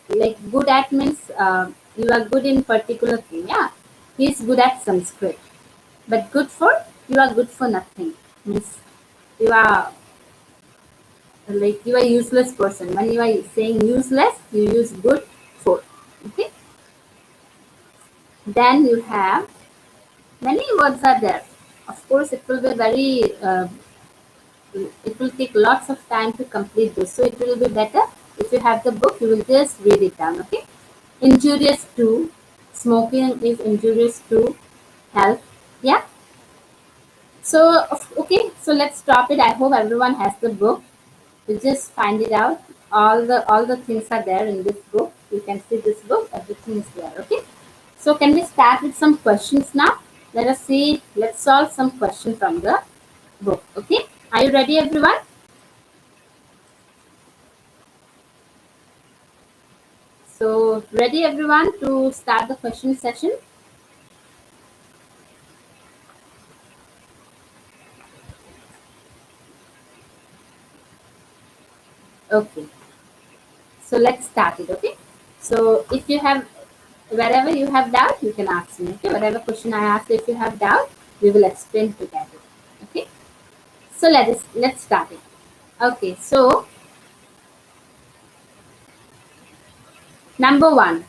Speaker 1: like good at means you are good in particular thing. Yeah, he is good at Sanskrit, but good for, you are good for nothing. Means you are, like you are useless person. When you are saying useless, you use good for. Okay. Then you have many words are there. Of course, it will be very. It will take lots of time to complete this. So it will be better if you have the book, you will just read it down. Okay. Injurious to, smoking is injurious to health. Yeah. So okay, so let's stop it. I hope everyone has the book. You just find it out. All the things are there in this book. You can see this book. Everything is there. Okay. So can we start with some questions now? Let us see. Let's solve some questions from the book. Okay. Are you ready, everyone? So, ready everyone to start the question session? Okay. So, let's start it, okay? So, if you have, wherever you have doubt, you can ask me, okay? Whatever question I ask, if you have doubt, we will explain together, okay? So, let's start it. Okay, so, number one,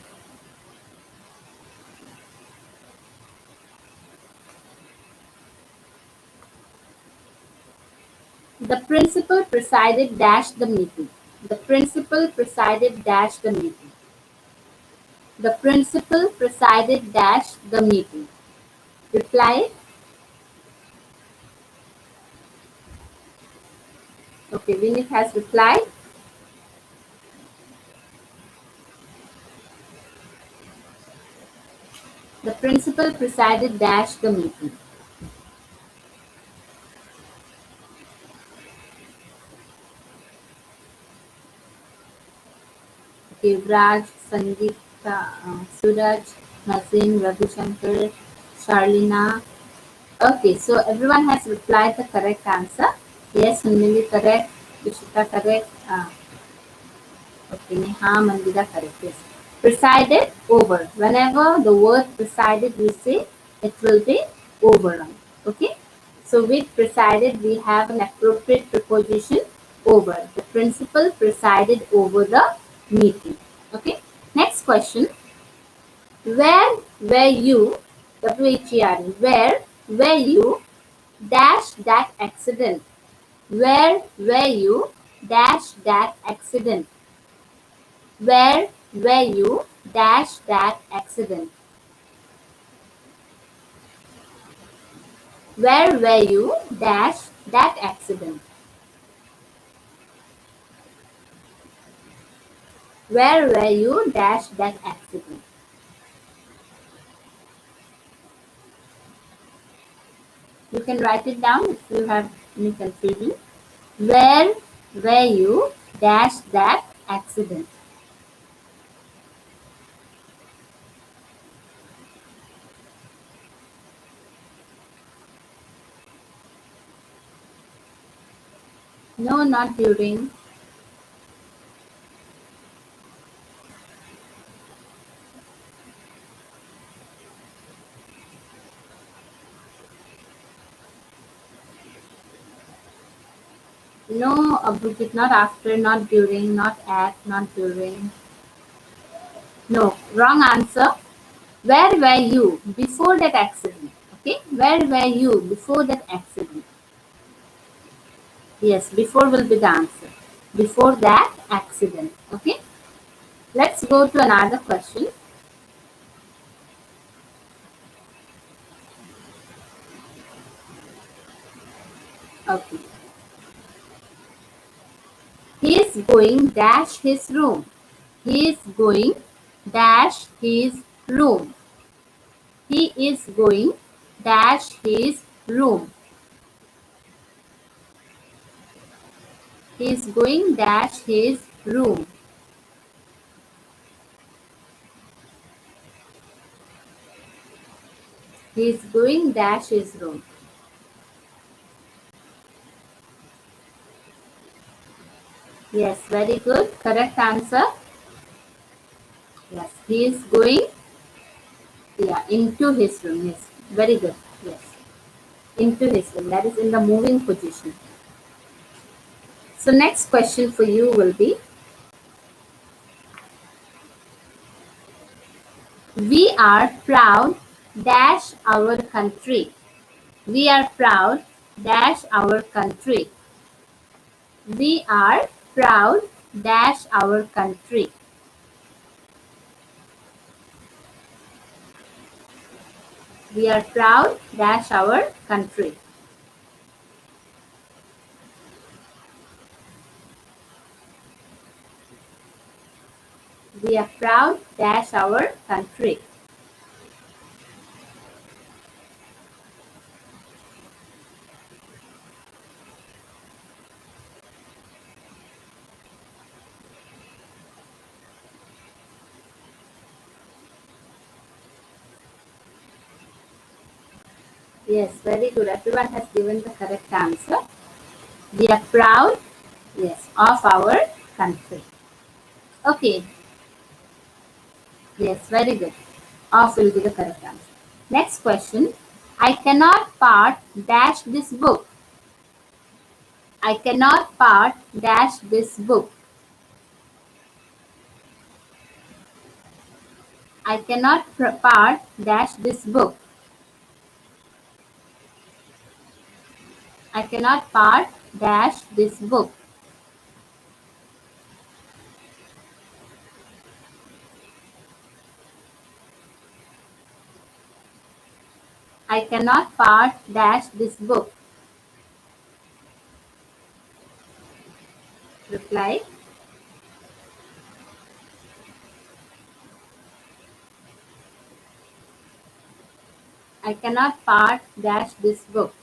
Speaker 1: the principal presided dash the meeting. The principal presided dash the meeting. The principal presided dash the meeting. Reply. Okay, Vinith has replied. The principal presided dash the meeting. Okay, Raj, Sangeeta, Suraj, Nazim, Ravi Shankar, Charlina. Okay, so everyone has replied the correct answer. Yes, Sunili correct. Vishita correct. Okay, Neha, Mandira correct. Yes. Presided over. Whenever the word presided we say, it will be overrun. Okay. So with presided we have an appropriate preposition over. The principal presided over the meeting. Okay. Next question. Where were you? WHER. Where were you? Dash that accident. Where were you? Dash that accident. Where were you? Dash that accident. Where were you? Dash that accident. Where were you? Dash that accident. You can write it down if you have any confusion. Where were you? Dash that accident. No, not during. No, Abhijit, not after, not during, not at, not during. No, wrong answer. Where were you before that accident? Okay, where were you before that accident? Yes, before will be the answer. Before that accident. Okay, let's go to another question. Okay, he is going dash his room. He is going dash his room. He is going dash his room. He is going dash his room. He is going dash his room. Yes, very good. Correct answer. Yes, he is going, yeah, into his room. Yes, very good. Yes, into his room. That is in the moving position. So next question for you will be, we are proud dash our country. We are proud dash our country. We are proud dash our country. We are proud dash our country. We are proud dash our country. Yes, very good. Everyone has given the correct answer. We are proud, yes, of our country. Okay, yes, very good. Of will be the correct answer. Next question. I cannot part dash this book. I cannot part dash this book. I cannot part dash this book. I cannot part dash this book. I cannot part dash this book. Reply. I cannot part dash this book.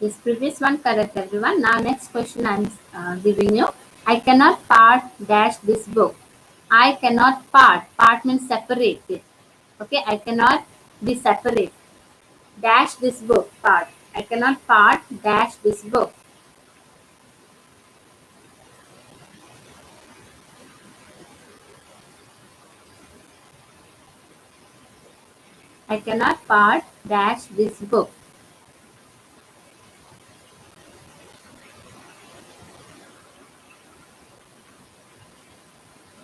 Speaker 1: This previous one correct, everyone. Now next question I'm giving you. I cannot part dash this book. I cannot part. Part means separate it. Okay, I cannot be separate. Dash this book. Part. I cannot part dash this book. I cannot part dash this book.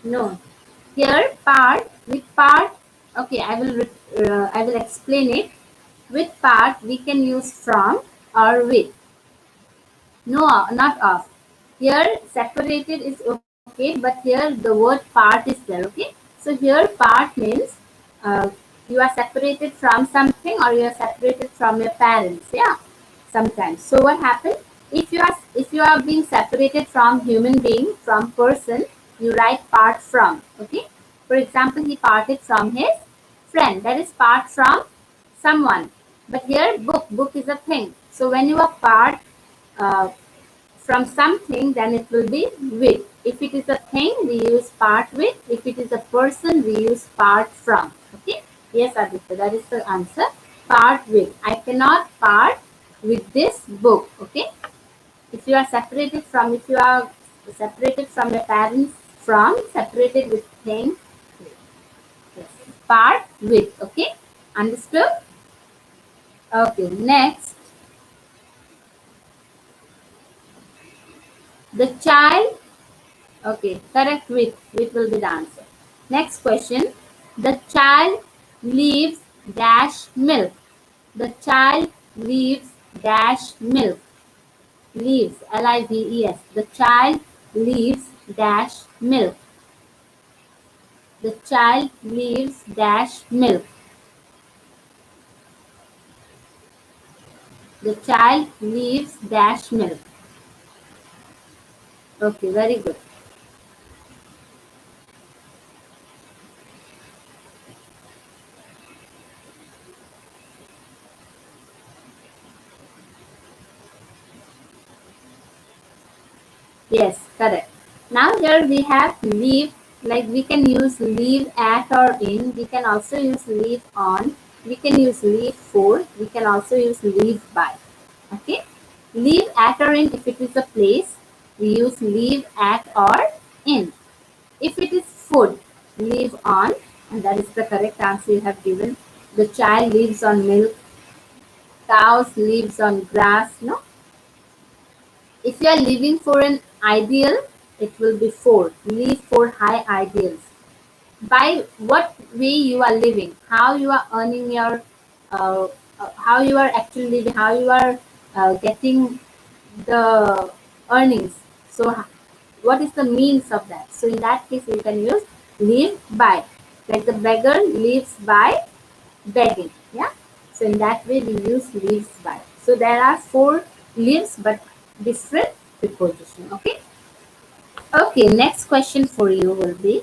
Speaker 1: No. Here part with part. Okay, I will explain it. With part we can use from or with. No, not of. Here separated is okay, but here the word part is there. Okay, so here part means uh, you are separated from something or you are separated from your parents. Yeah, sometimes. So what happens if you are being separated from human being, from person, you write part from. Okay, for example, he parted from his friend. That is part from someone. But here book is a thing. So when you are part uh, from something, then it will be with. If it is a thing, we use part with. If it is a person, we use part from. Okay. Yes, Aditya, that is the answer. Part with. I cannot part with this book. Okay. If you are separated from, if you are separated from your parents, from separated with thing, yes. Part with. Okay. Understood? Okay. Next, the child. Okay, correct with. With will be the answer. Next question. The child leaves dash milk. The child leaves dash milk. Leaves, Lives. The child leaves dash milk. The child leaves dash milk. The child leaves dash milk. Okay, very good. Yes, correct. Now here we have leave, like we can use leave at or in. We can also use leave on. We can use leave for. We can also use leave by. Okay. Leave at or in, if it is a place, we use leave at or in. If it is food, leave on, and that is the correct answer you have given. The child lives on milk. Cows lives on grass. No, if you are living for an ideal, it will be for. Live for high ideals. By what way you are living, how you are earning your, how you are actually living, how you are getting the earnings. So, what is the means of that? So, in that case, you can use live by. Like the beggar lives by begging. Yeah. So in that way we use lives by. So there are four lives but different preposition. Okay. Okay. Next question for you will be: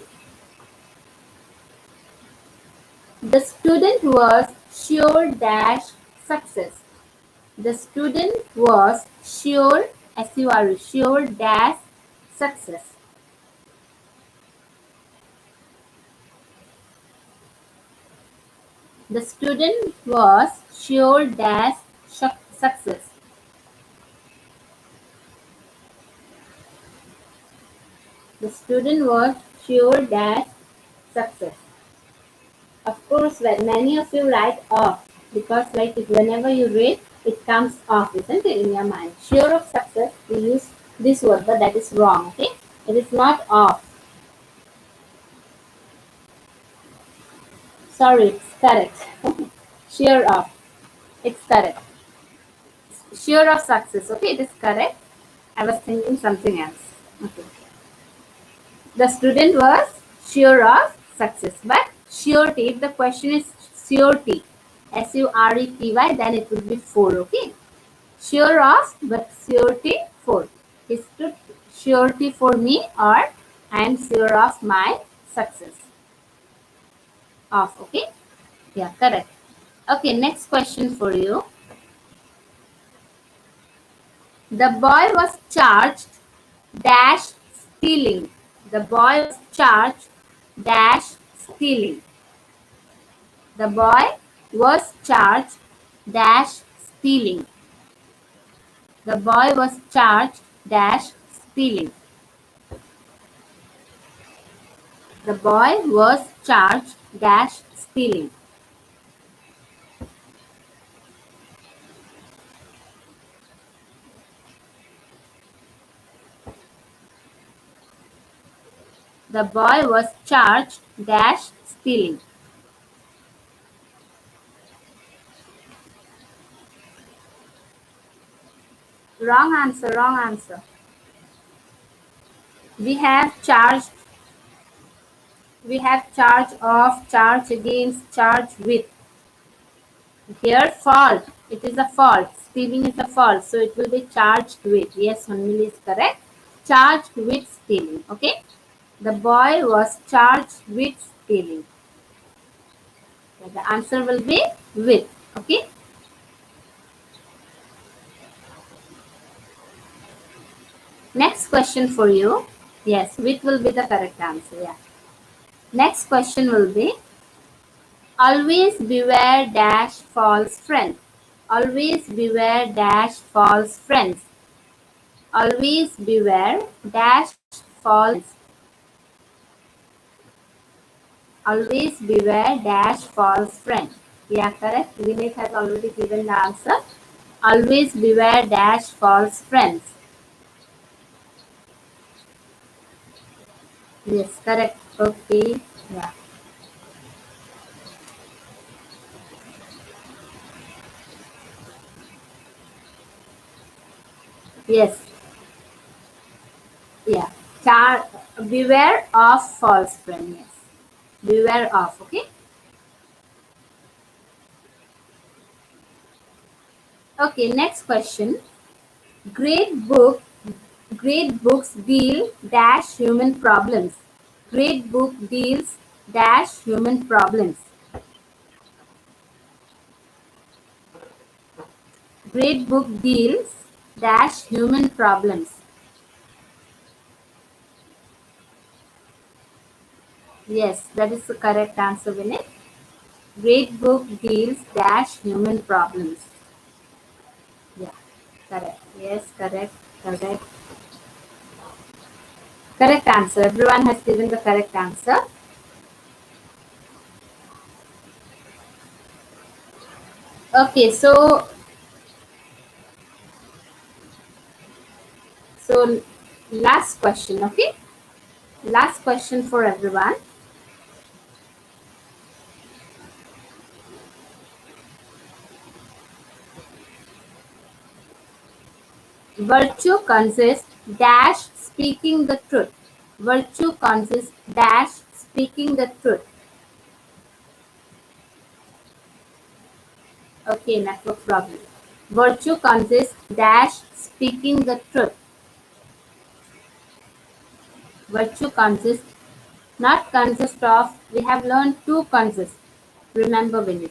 Speaker 1: the student was sure dash success. The student was sure, SUR, sure dash success. The student was sure dash success. The student was sure dash success. Of course, when many of you write off, because like whenever you read, it comes off, isn't it, in your mind? Sure of success, we use this word, but that is wrong, okay? It is not off. Sorry, it's correct. Sure of. It's correct. Sure of success, okay? It is correct. I was thinking something else. Okay. The student was sure of success, but surety, if the question is surety, surety, then it would be 4, okay? Sure of, but surety 4. Is to surety for me, or I am sure of my success. Of, okay? Yeah, correct. Okay, next question for you. The boy was charged dash stealing. The boy was charged dash stealing. The boy was charged dash stealing. The boy was charged dash stealing. The boy was charged dash stealing. The boy was charged dash stealing. Wrong answer, wrong answer. We have charge of, charge against, charge with. Here fault. It is a fault. Stealing is a fault. So it will be charged with. Yes, Hanmili is correct. Charged with stealing. Okay. The boy was charged with stealing. So the answer will be with. Okay. Next question for you. Yes, with will be the correct answer. Yeah. Next question will be, always beware dash false friends. Always beware dash false friends. Always beware dash false. Always beware dash false friends. Yeah, correct. Vinay has already given the answer. Always beware dash false friends. Yes, correct. Okay. Yeah. Yes. Yeah. Beware of false friend. Yes. Beware of. Okay. Okay. Next question. Great book. Great books deal dash human problems. Great book deals dash human problems. Great book deals dash human problems. Yes, that is the correct answer, Vinay. Great book deals dash human problems. Yeah, correct. Yes, correct, correct. Correct answer. Everyone has given the correct answer. Okay, so last question, okay? Last question for everyone. Virtue consists dash speaking the truth. Virtue consists dash speaking the truth. Okay, network problem. Virtue consists dash speaking the truth. Virtue consists, not consist of. We have learned two consist. Remember, Vinny.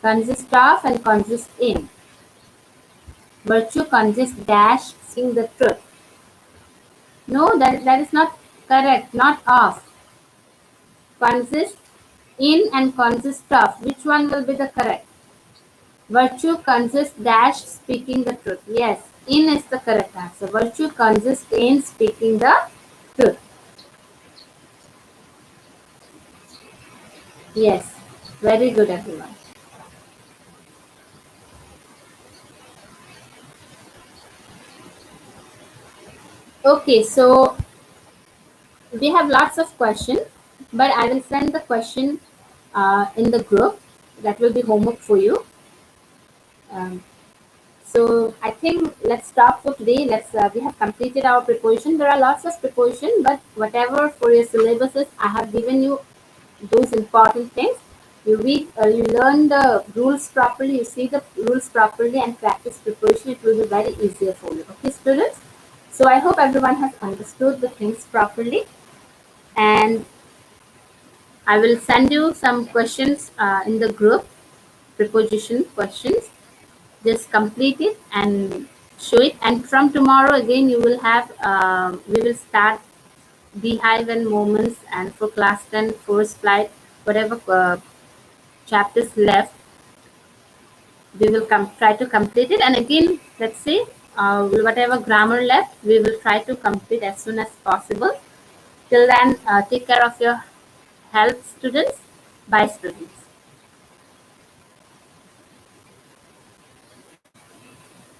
Speaker 1: Consist of and consist in. Virtue consists dash speaking the truth. No, that is not correct. Not of. Consist In and consist of. Which one will be the correct? Virtue consists dash speaking the truth. Yes, in is the correct answer. Virtue consists in speaking the truth. Yes, very good everyone. Okay, so we have lots of questions, but I will send the question in the group. That will be homework for you. Um, so I think let's stop for today. We have completed our preposition. There are lots of preposition, but whatever for your syllabuses, I have given you those important things. You learn the rules properly, you see the rules properly and practice preparation. It will be very easier for you. Okay, students? So I hope everyone has understood the things properly, and I will send you some questions in the group, preposition questions. Just complete it and show it. And from tomorrow again, you will have, we will start beehive and moments, and for class 10, first flight, whatever chapters left, we will try to complete it. And again, let's say whatever grammar left, we will try to complete as soon as possible. Till then, take care of your health, students. Bye, students.